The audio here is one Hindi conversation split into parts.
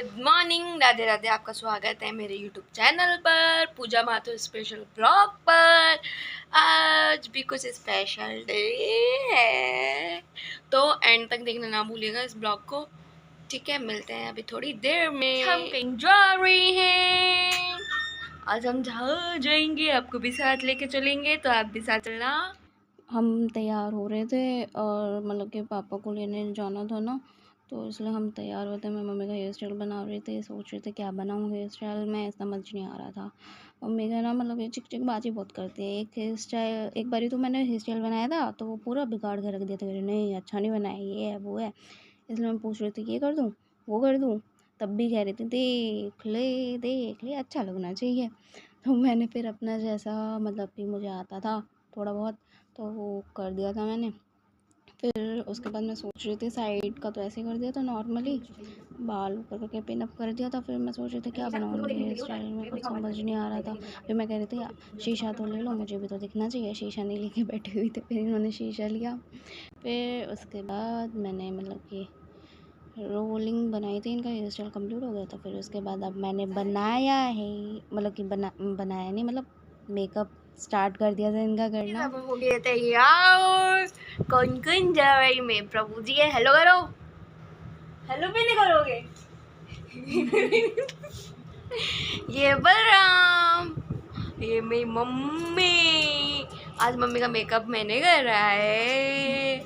Good morning, Radhe Radhe. आपका स्वागत है मेरे यूट्यूब चैनल पर, पूजा माथुर स्पेशल ब्लॉग पर। आज भी कुछ स्पेशल डे है, तो एंड तक देखना ना भूलिएगा इस ब्लॉग को। ठीक है, मिलते हैं अभी थोड़ी देर में। हम कहीं जा रहे हैं, आज हम जहाँ जाएंगे आपको भी साथ लेके चलेंगे, तो आप भी साथ चलना। हम तैयार हो रहे थे और मतलब कि पापा को लेने जाना था ना, तो इसलिए हम तैयार हुए थे। मैं मम्मी का हेयर स्टाइल बना रही थी, सोच रही थी क्या बनाऊँ हेयर स्टाइल में, समझ नहीं आ रहा था। मम्मी का ना मतलब ये चिक चिक बाजी बहुत करती है। एक हेयर स्टाइल, एक बारी तो मैंने हेयर स्टाइल बनाया था तो वो पूरा बिगाड़ के रख दिया था, नहीं अच्छा नहीं बनाया, ये है वो है। इसलिए मैं पूछ रही थी ये कर दूँ वो कर दूँ, तब भी कह रही थी देख ले अच्छा लगना चाहिए। तो मैंने फिर अपना जैसा मतलब कि मुझे आता था थोड़ा बहुत, तो वो कर दिया था मैंने। फिर उसके बाद मैं सोच रही थी साइड का तो ऐसे ही कर दिया था नॉर्मली, बाल ऊपर करके पिन अप कर दिया था। फिर मैं सोच रही थी क्या बनाऊँगी हेयर स्टाइल में, कुछ समझ नहीं आ रहा था। फिर मैं कह रही थी शीशा तो ले लो, मुझे भी तो दिखना चाहिए। शीशा नहीं लेके बैठी हुई थी, फिर इन्होंने शीशा लिया। फिर उसके बाद मैंने मतलब कि रोलिंग बनाई थी, इनका हेयर स्टाइल कम्प्लीट हो गया था। फिर उसके बाद अब मैंने बनाया है, मतलब कि बनाया नहीं, मतलब मेकअप स्टार्ट कर दिया था इनका करना। अब हो गए तैयार, कौन कौन जा रही में प्रभु जी है। हेलो करो, हेलो भी नहीं करोगे। ये बलराम, ये मेरी मम्मी। आज मम्मी का मेकअप मैंने कर रहा है,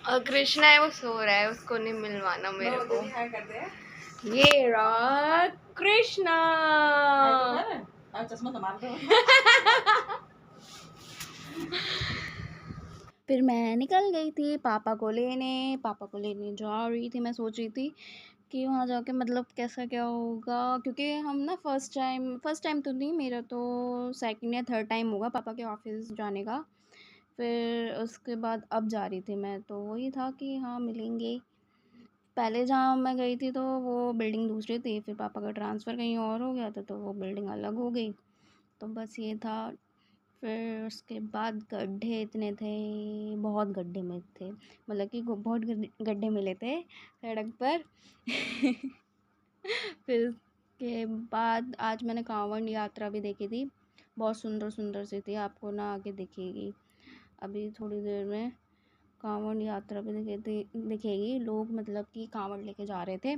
और कृष्णा है वो सो रहा है, उसको नहीं मिलवाना मेरे को। ये रहा कृष्णा। चश्मा तो मार दो। फिर मैं निकल गई थी पापा को लेने जा रही थी। मैं सोच रही थी कि वहाँ जाके मतलब कैसा क्या होगा, क्योंकि हम ना फर्स्ट टाइम तो नहीं, मेरा तो सेकंड या थर्ड टाइम होगा पापा के ऑफिस जाने का। फिर उसके बाद अब जा रही थी मैं, तो वही था कि हाँ मिलेंगे। पहले जहाँ मैं गई थी तो वो बिल्डिंग दूसरी थी, फिर पापा का ट्रांसफ़र कहीं और हो गया था तो वो बिल्डिंग अलग हो गई। तो बस ये था। फिर उसके बाद गड्ढे इतने थे, बहुत गड्ढे में थे, मतलब कि बहुत गड्ढे मिले थे सड़क पर। फिर उसके बाद आज मैंने कांवड़ यात्रा भी देखी थी, बहुत सुंदर सुंदर सी थी, आपको ना आगे दिखेगी अभी थोड़ी देर में। कांवड़ यात्रा भी दिखेगी, लोग मतलब कि कांवड़ लेके जा रहे थे।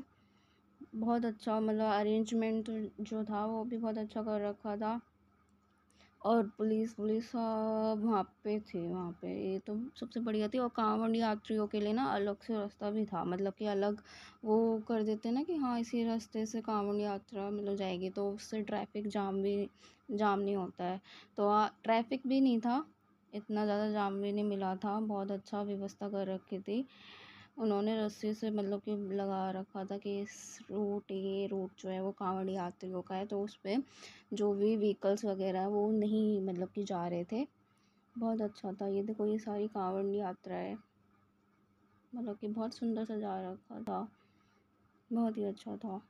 बहुत अच्छा मतलब अरेंजमेंट जो था वो भी बहुत अच्छा कर रखा था, और पुलिस पुलिस सब वहाँ पे थी। वहाँ पे ये तो सबसे बढ़िया थी। और कांवड़ यात्रियों के लिए ना अलग से रास्ता भी था, मतलब कि अलग वो कर देते ना कि हाँ इसी रास्ते से कांवड़ यात्रा मतलब जाएगी, तो उससे ट्रैफिक जाम नहीं होता है। तो ट्रैफिक भी नहीं था, इतना ज़्यादा जाम भी नहीं मिला था, बहुत अच्छा व्यवस्था कर रखी थी उन्होंने। रस्सी से मतलब कि लगा रखा था कि ये रूट जो है वो कांवड़ यात्रियों का है, तो उस पर जो भी व्हीकल्स वगैरह वो नहीं मतलब कि जा रहे थे। बहुत अच्छा था। ये देखो ये सारी कांवड़ यात्रा है, मतलब कि बहुत सुंदर सजा रखा था, बहुत ही अच्छा था।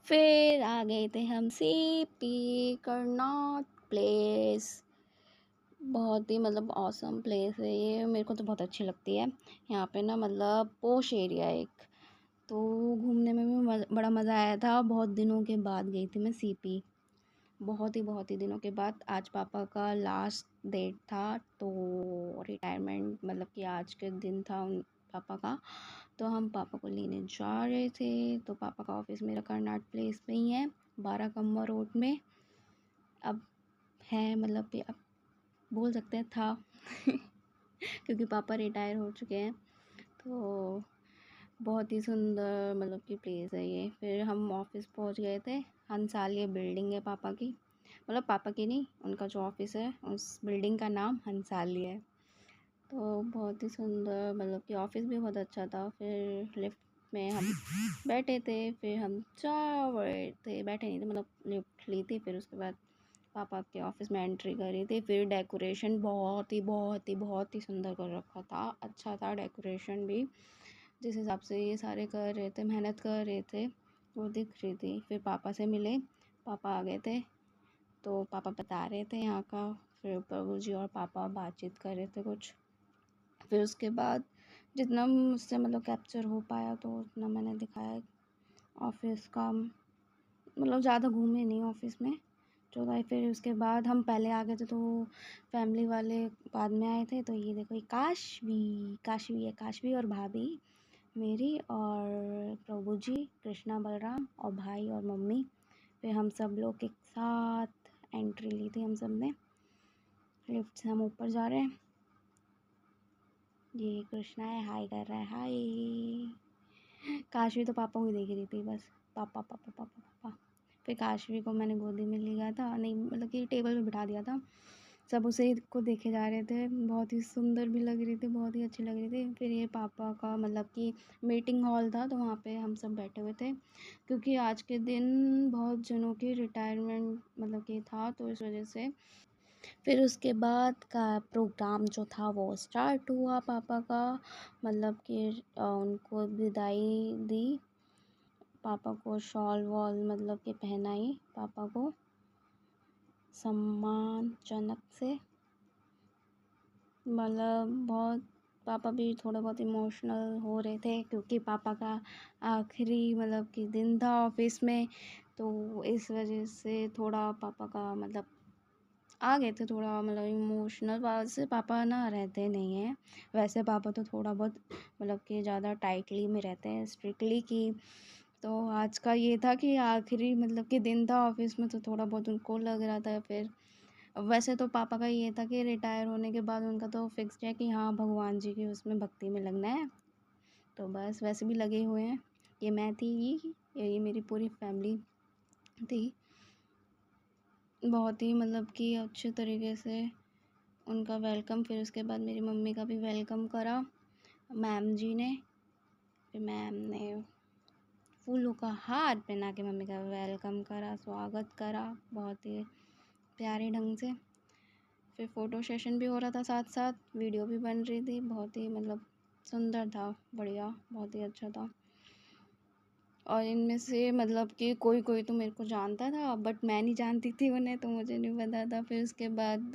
फिर आ गए थे हम सीपी करनाट प्लेस। बहुत ही मतलब ऑसम प्लेस है ये, मेरे को तो बहुत अच्छी लगती है। यहाँ पे ना मतलब पोश एरिया है एक, तो घूमने में भी बड़ा मज़ा आया था। बहुत दिनों के बाद गई थी मैं सीपी, बहुत ही दिनों के बाद। आज पापा का लास्ट डेट था, तो रिटायरमेंट मतलब कि आज के दिन था पापा का, तो हम पापा को लेने जा रहे थे। तो पापा का ऑफिस मेरा करनाट प्लेस में ही है, 12 कम्बा रोड में। अब है मतलब कि अब बोल सकते हैं था क्योंकि पापा रिटायर हो चुके हैं। तो बहुत ही सुंदर मतलब कि प्लेस है ये। फिर हम ऑफिस पहुंच गए थे। हंसाल ये बिल्डिंग है पापा की, मतलब पापा की नहीं, उनका जो ऑफिस है उस बिल्डिंग का नाम हंसाली है। तो बहुत ही सुंदर मतलब कि ऑफिस भी बहुत अच्छा था। फिर लिफ्ट में हम बैठे थे, फिर हम जा रहे थे, बैठे नहीं थे मतलब लिफ्ट ली थी। फिर उसके बाद पापा के ऑफिस में एंट्री करी थी। फिर डेकोरेशन बहुत ही सुंदर कर रखा था, अच्छा था डेकोरेशन भी। जिस हिसाब से ये सारे कर रहे थे, मेहनत कर रहे थे, वो दिख रही थी। फिर पापा से मिले, पापा आ गए थे तो पापा बता रहे थे यहाँ का। फिर प्रभु जी और पापा बातचीत कर रहे थे कुछ। फिर उसके बाद जितना मुझसे मतलब कैप्चर हो पाया तो उतना मैंने दिखाया ऑफिस का। मतलब ज़्यादा घूमे नहीं ऑफिस में 14। फिर उसके बाद हम पहले आ गए थे तो फैमिली वाले बाद में आए थे। तो ये देखो, ये काशवी है, काशवी और भाभी मेरी, और प्रभु जी, कृष्णा बलराम और भाई और मम्मी। फिर हम सब लोग एक साथ एंट्री ली थी हम सब ने। लिफ्ट से हम ऊपर जा रहे हैं। ये कृष्णा है, हाय कर रहा है, हाय। काशवी तो पापा को ही देख रही थी बस, पापा पापा पापा पापा। फिर काशवी को मैंने गोदी में लिया था, नहीं मतलब कि टेबल पे बिठा दिया था। सब उसे को देखे जा रहे थे, बहुत ही सुंदर भी लग रही थी, बहुत ही अच्छी लग रही थी। फिर ये पापा का मतलब कि मीटिंग हॉल था तो वहाँ पे हम सब बैठे हुए थे, क्योंकि आज के दिन बहुत जनों की रिटायरमेंट मतलब कि था, तो इस वजह से। फिर उसके बाद का प्रोग्राम जो था वो स्टार्ट हुआ पापा का, मतलब कि उनको विदाई दी, पापा को शॉल वॉल मतलब कि पहनाई पापा को सम्मानजनक से। मतलब बहुत पापा भी थोड़ा बहुत इमोशनल हो रहे थे, क्योंकि पापा का आखिरी मतलब कि दिन था ऑफिस में, तो इस वजह से थोड़ा पापा का मतलब आ गए थे थोड़ा मतलब इमोशनल। वैसे पापा ना रहते नहीं हैं, वैसे पापा तो थोड़ा बहुत मतलब कि ज़्यादा टाइटली में रहते हैं, स्ट्रिक्टली की। तो आज का ये था कि आखिरी मतलब कि दिन था ऑफिस में, तो थोड़ा बहुत उनको लग रहा था। फिर वैसे तो पापा का ये था कि रिटायर होने के बाद उनका तो फिक्स्ड है कि हाँ भगवान जी की उसमें भक्ति में लगना है, तो बस वैसे भी लगे हुए हैं। ये मैं थी, ये मेरी पूरी फैमिली थी। बहुत ही मतलब कि अच्छे तरीके से उनका वेलकम। फिर उसके बाद मेरी मम्मी का भी वेलकम करा मैम जी ने। फिर मैम ने फूलों का हार पहना के मम्मी का वेलकम करा, स्वागत करा बहुत ही प्यारे ढंग से। फिर फ़ोटो सेशन भी हो रहा था, साथ साथ वीडियो भी बन रही थी। बहुत ही मतलब सुंदर था, बढ़िया, बहुत ही अच्छा था। और इनमें से मतलब कि कोई कोई तो मेरे को जानता था, बट मैं नहीं जानती थी उन्हें, तो मुझे नहीं पता था। फिर उसके बाद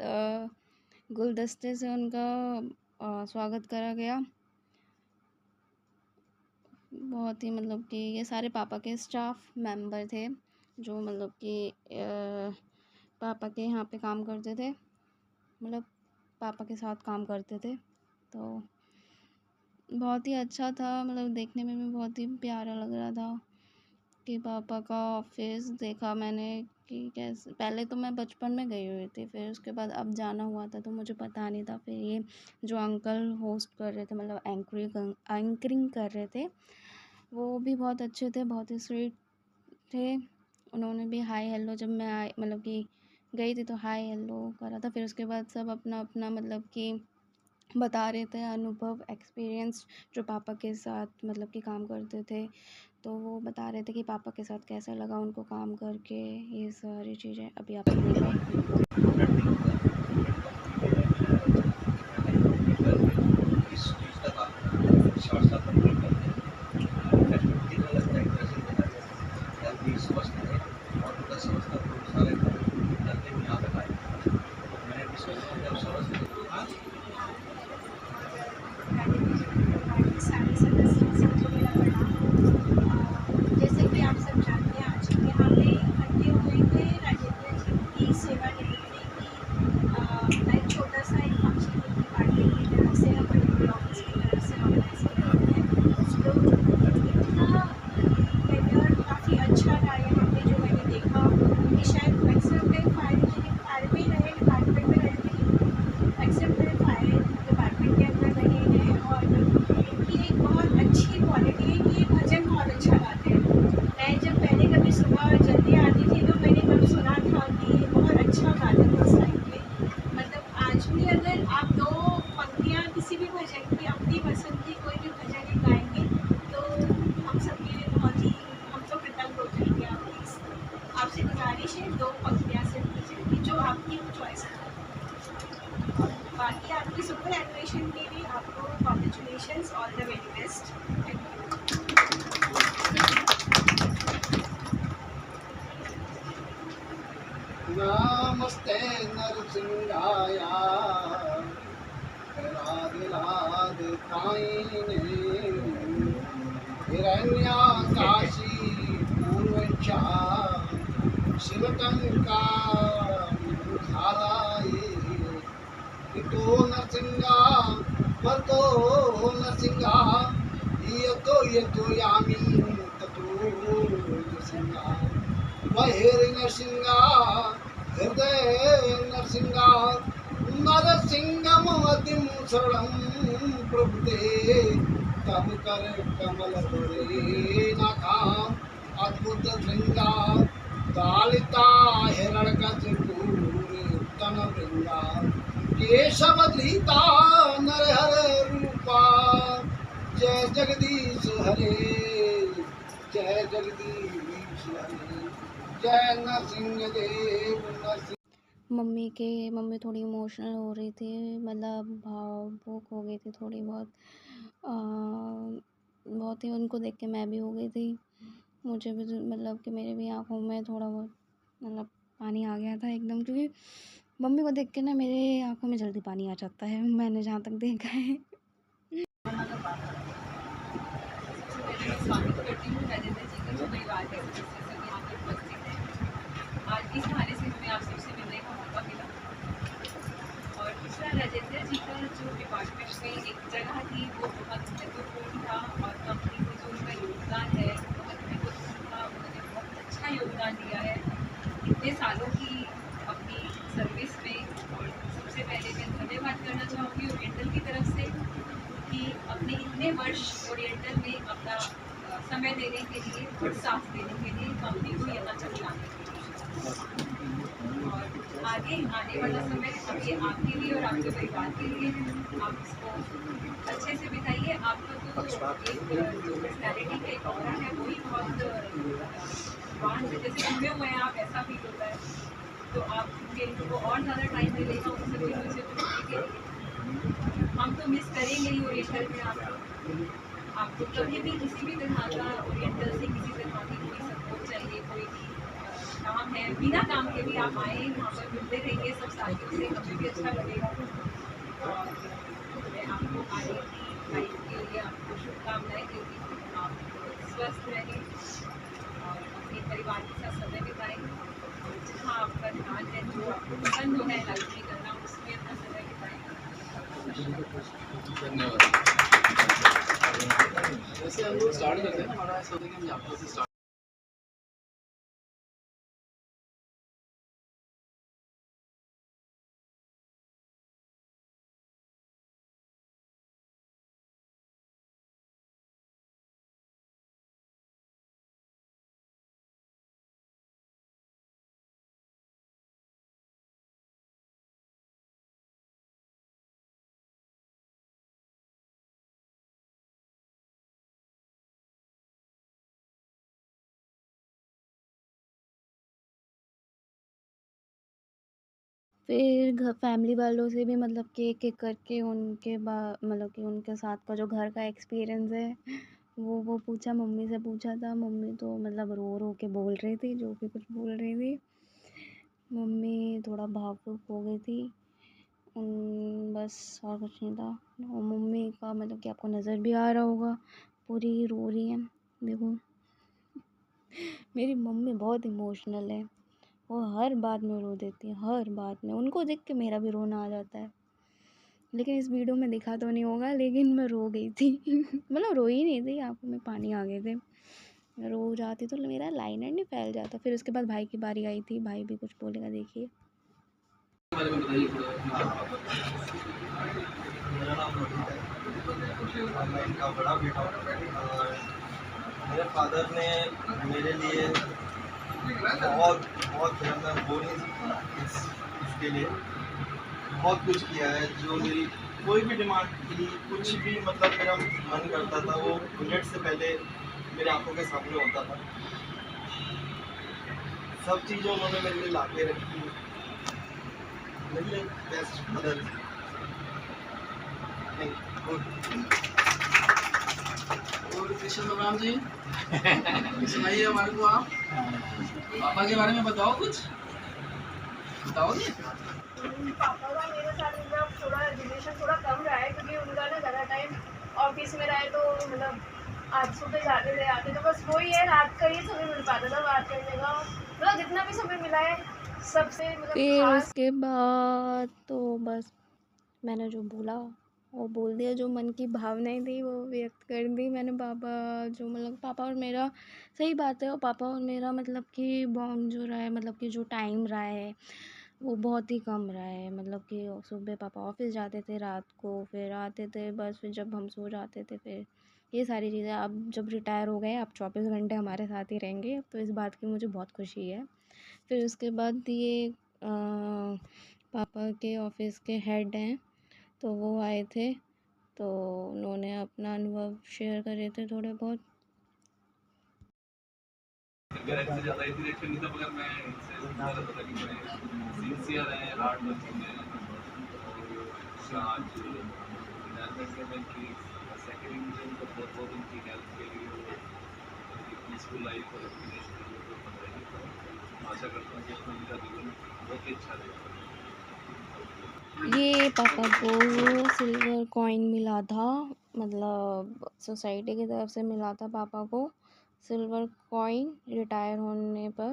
गुलदस्ते से उनका स्वागत करा गया। बहुत ही मतलब कि ये सारे पापा के स्टाफ मेंबर थे, जो मतलब कि पापा के यहाँ पे काम करते थे, मतलब पापा के साथ काम करते थे। तो बहुत ही अच्छा था, मतलब देखने में भी बहुत ही प्यारा लग रहा था कि पापा का ऑफिस देखा मैंने कि कैसे। पहले तो मैं बचपन में गई हुई थी, फिर उसके बाद अब जाना हुआ था तो मुझे पता नहीं था। फिर ये जो अंकल होस्ट कर रहे थे, मतलब एंकरिंग कर रहे थे, वो भी बहुत अच्छे थे, बहुत ही स्वीट थे। उन्होंने भी हाय हेलो, जब मैं आई मतलब कि गई थी तो हाय हेलो करा था। फिर उसके बाद सब अपना अपना मतलब कि बता रहे थे अनुभव, एक्सपीरियंस, जो पापा के साथ मतलब कि काम करते थे, तो वो बता रहे थे कि पापा के साथ कैसा लगा उनको काम करके, ये सारी चीज़ें। अभी आप सुन लो। इस चीज़ का काम साथ साथ कंप्लीट करते हैं। कितना लगता है एक तरह से देखा जाए, हेल्थी स्वस्थ है और उनका समझता तो सारे करते हुए यहाँ तक आए। मैंने भी सोचा कि अब समझ सारे सदस्य सबको मेरा प्रणाम। जैसे कि आप सब जानते हैं, आज हम यहाँ पे इकट्ठे हुए थे राजेंद्र जी की सेवानिवृत्ति की एक छोटा सा एक फंक्शन की पार्टी की तरफ से हमारे ऑफिस की तरफ से ऑर्गेनाइज किया गया है। तो इतना वेदर काफ़ी अच्छा था यहाँ पे, जो मैंने देखा कि शायद अक्सर मैं फायर इंजीनियरिंग फायर में रहे डिपार्टमेंट में रहे थे, एक्सेप्ट मैं फायर डिपार्टमेंट के अंदर रहे हैं। और इनकी एक बहुत अच्छी क्वालिटी है कि ये भजन बहुत अच्छा गाते हैं। मैं जब पहले कभी सुबह जल्दी आती थी तो मैंने कभी सुना था कि ये बहुत अच्छा गाते थे उस टाइम पे। मतलब आज भी अगर आप दो पंक्तियाँ किसी भी भजन की, अपनी पसंद की कोई भी भजन ही गाएंगे तो हम सबके लिए बहुत ही, हम तो कृतज्ञ हो जाएंगे। आपकी आपसे गुजारिश है, दो पंक्तियाँ सिर्फ भजन की जो टीम की भी आपको congratulations, all the very best. Thank you. नमस्ते नरसिंहाया राधे राधे कायने हिरण्याकाशी पूर्वच्छा शिवटंका धाराये इतो नरसिंहा मतो नरसिंहा यतो यामी ततो नरसिंहा बहिर नरसिंहा हृदय नरसिंहा नरसिंहमतिमुसलं प्रभुते तब कर कमल धरे नाकाम अद्भुत श्रृंगा दालिता हिरण्यकशिपूरे तन वृंदा केशव धृता नरहर रूपा जय जगदीश हरे जय जगदीश हरे जय नरसिंह देव नरसिंह। मम्मी थोड़ी इमोशनल हो रही थी, मतलब भावुक हो गई थी थोड़ी बहुत। बहुत ही उनको देख के मैं भी हो गई थी। मुझे भी मतलब कि मेरे भी आँखों में थोड़ा बहुत मतलब पानी आ गया था एकदम, क्योंकि मम्मी को देख के ना मेरे आँखों में जल्दी पानी आ जाता है, मैंने जहाँ तक देखा है। स्वागत करती हूँ राजेंद्र जी का, जो परिवार है जिससे सब यहाँ पर उपस्थित है। आज इस बहाने से हमें आप सबसे मिलने का मौका मिला। और दूसरा, राजेंद्र जी का जो डिपार्टमेंट में एक जगह थी वो बहुत महत्वपूर्ण था, और कंपनी में जो उनका योगदान है बहुत महत्वपूर्ण था। उन्होंने बहुत अच्छा योगदान दिया है इतने सालों की अपनी सर्विस में। और सबसे पहले मैं धन्यवाद करना चाहूँगी ओरिएंटल की तरफ से कि अपने इतने वर्ष ओरिएंटल में अपना समय देने के लिए और साथ देने के लिए, कंपनी को यहाँ तक लाने के लिए। और आगे आने वाला समय अभी आपके लिए और आपके परिवार के लिए है। आप इसको अच्छे से बिताइए। आपका तो एक जो पर्सनैलिटी का एक ऑरा है वही बहुत बात जैसे जुड़े हुए हैं आप, ऐसा फील होता है। तो आपके को और ज़्यादा टाइम मिलेगा उन सभी चीज़ों से जुड़ने के लिए। हम तो मिस करेंगे ही ओरिएंटल में आपको कभी भी किसी भी तरह का ओरिएंटल से किसी तरह की कोई सपोर्ट चाहिए, कोई भी काम है, बिना काम के भी आप आए वहाँ पर मिलते रहिए सब साथियों से, हमें भी अच्छा लगेगा। और मैं आपको आगे की लाइफ के लिए आपको शुभकामनाएं देती हूँ। आप स्वस्थ रहें और अपने परिवार के साथ समय बिताएं, और जहाँ आपका ध्यान है, जो आपको पसंद हो है लाइफ में करना, उसमें अपना समय बिताएं। धन्यवाद। वैसे हम लोग स्टार्ट करते हैं ना, हमारा ऐसा होता है कि हम यात्रा से स्टार्ट फिर फैमिली वालों से भी मतलब कि एक-एक करके उनके मतलब कि उनके साथ का जो घर का एक्सपीरियंस है वो पूछा, मम्मी से पूछा था। मम्मी तो मतलब रो के बोल रही थी, जो भी कुछ बोल रही थी। मम्मी थोड़ा भावुक हो गई थी। बस और कुछ नहीं था। और मम्मी का मतलब कि आपको नज़र भी आ रहा होगा, पूरी रो रही हैं। देखो मेरी मम्मी बहुत इमोशनल है, वो हर बात में रो देती है, हर बात में। उनको देख के मेरा भी रोना आ जाता है, लेकिन इस वीडियो में दिखा तो नहीं होगा, लेकिन मैं रो गई थी। मतलब रोई नहीं थी, आंखों में पानी आ गए थे। रो जाती तो मेरा लाइनर नहीं फैल जाता। फिर उसके बाद भाई की बारी आई थी, भाई भी कुछ बोलेगा, देखिए। बारे में बताइए थोड़ा। मेरा नाम रोहित है और मैं इनका बड़ा बेटा हूँ। और मेरे फादर ने मेरे लिए बहुत बहुत मैं बोल नहीं सकता इसके लिए बहुत कुछ किया है। जो मेरी कोई भी डिमांड थी, कुछ भी मतलब मेरा मन करता था, वो मिनट से पहले मेरे आंखों के सामने होता था। सब चीज़ें उन्होंने मेरे लिए ला के रखी, मेरे लिए बेस्ट मदर। गुड। और कृष्ण बलराम जी सुनाइए हमारे को आप, पापा के बारे में बताओ कुछ, बताओगे? पापा का मेरे साथ मतलब थोड़ा रिलेशन थोड़ा कम रहा है, क्योंकि उनका ना ज़्यादा टाइम ऑफिस में रहा है, तो मतलब आज सुबह जाते थे आते, तो बस वही है, रात का ही समय मिल पाता था बात करने का। मतलब जितना भी समय मिला है सबसे मतलब फिर खास। उसके बाद तो बस मैंने जो बोला वो बोल दिया, जो मन की भावनाएं थी वो व्यक्त कर दी मैंने। पापा जो मतलब पापा और मेरा सही बात है, और पापा और मेरा मतलब कि बॉन्ड जो रहा है, मतलब कि जो टाइम रहा है वो बहुत ही कम रहा है। मतलब कि सुबह पापा ऑफिस जाते थे, रात को फिर आते थे, बस फिर जब हम सो जाते थे फिर ये सारी चीज़ें। अब जब रिटायर हो गए, अब 24 घंटे हमारे साथ ही रहेंगे, तो इस बात की मुझे बहुत खुशी है। फिर उसके बाद ये पापा के ऑफिस के हेड हैं, तो वो आए थे, तो उन्होंने अपना अनुभव शेयर करे थे थोड़े बहुत। अगर ऐसे ज़्यादा इंटरेक्शन नहीं था, मगर मैं इनसे ज़्यादा पता कि बड़े सिंसियर हैं, हार्ड वर्किंग हैं, और आज रिटायरमेंट में उनकी सेकेंड मुझे उनको बहुत बहुत उनकी हेल्प के लिए और उनकी पीसफुल लाइफ और हैप्पीनेस के लिए बहुत बताइए। तो आशा करता हूँ कि अपना उनका जीवन बहुत ही अच्छा रहेगा। ये पापा को सिल्वर कॉइन मिला था, मतलब सोसाइटी की तरफ से मिला था पापा को सिल्वर कॉइन रिटायर होने पर।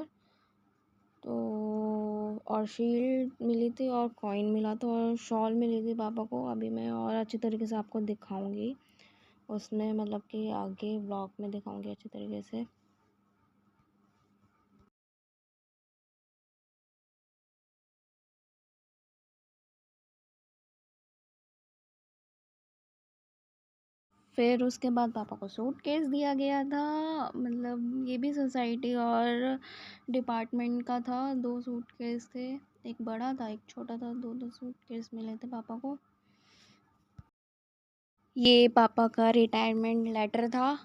तो और शील्ड मिली थी और कॉइन मिला था और शॉल मिली थी पापा को। अभी मैं और अच्छी तरीके से आपको दिखाऊंगी उसमें, मतलब कि आगे ब्लॉग में दिखाऊंगी अच्छी तरीके से। फिर उसके बाद पापा को सूटकेस दिया गया था, मतलब ये भी सोसाइटी और डिपार्टमेंट का था। 2 सूटकेस थे, एक बड़ा था एक छोटा था, 2 सूटकेस मिले थे पापा को। ये पापा का रिटायरमेंट लेटर था,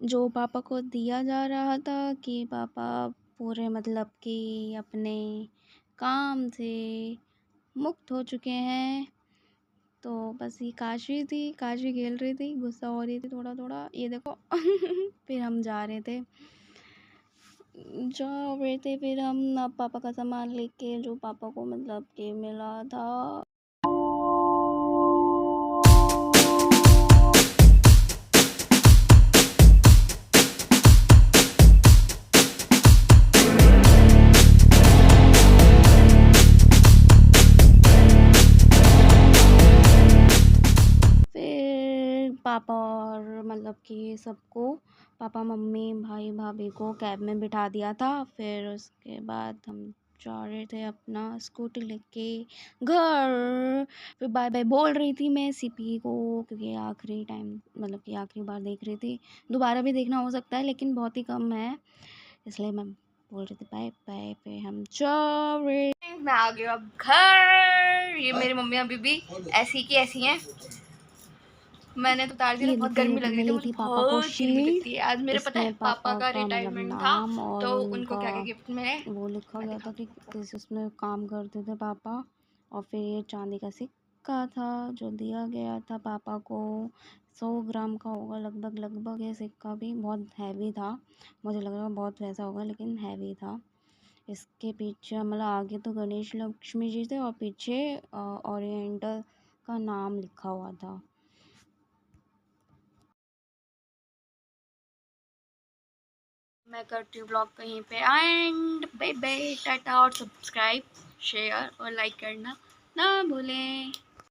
जो पापा को दिया जा रहा था कि पापा पूरे मतलब कि अपने काम से मुक्त हो चुके हैं। तो बस ये काशी खेल रही थी, गुस्सा हो रही थी थोड़ा थोड़ा, ये देखो। फिर हम जा रहे थे फिर हम अब पापा का सामान लेके, जो पापा को मतलब कि मिला था। फिर पापा और मतलब कि सबको, पापा मम्मी भाई भाभी को कैब में बिठा दिया था। फिर उसके बाद हम जा रहे थे अपना स्कूटी लेके घर। फिर बाय बाय बोल रही थी मैं सीपी को, क्योंकि आखिरी टाइम मतलब कि आखिरी बार देख रही थी, दोबारा भी देखना हो सकता है लेकिन बहुत ही कम है, इसलिए मैं बोल रही थी बाय बाय। फिर हम जा रहे। मैं आ गई अब घर। ये मेरी मम्मी अभी भी ऐसी की ऐसी हैं। मैंने तो उतार दी ना, ये बहुत देखो, ये गर्मी भी लग रही थी मिली मुझे, थी पापा को बहुत गर्मी शील्ड। लगती है। आज मेरे पता है इसमें पापा पापा का का मतलब रिटायरमेंट था, नाम और तो उनको उनका क्या क्या गिफ्ट मिले वो लिखा मैं गया था दिखाऊँ कि आपको। किस उसमें काम करते थे पापा। और फिर ये चांदी का सिक्का था जो दिया गया था पापा को, 100 ग्राम का होगा लगभग। ये सिक्का भी बहुत हैवी था, मुझे लग रहा बहुत वैसा होगा लेकिन हैवी था। इसके पीछे मतलब आगे तो गणेश लक्ष्मी जी थे और पीछे ओरिएंटल का नाम लिखा हुआ था। मैं करती हूँ ब्लॉग कहीं पे एंड बाय बाय टाटा, और सब्सक्राइब शेयर और लाइक करना ना भूलें।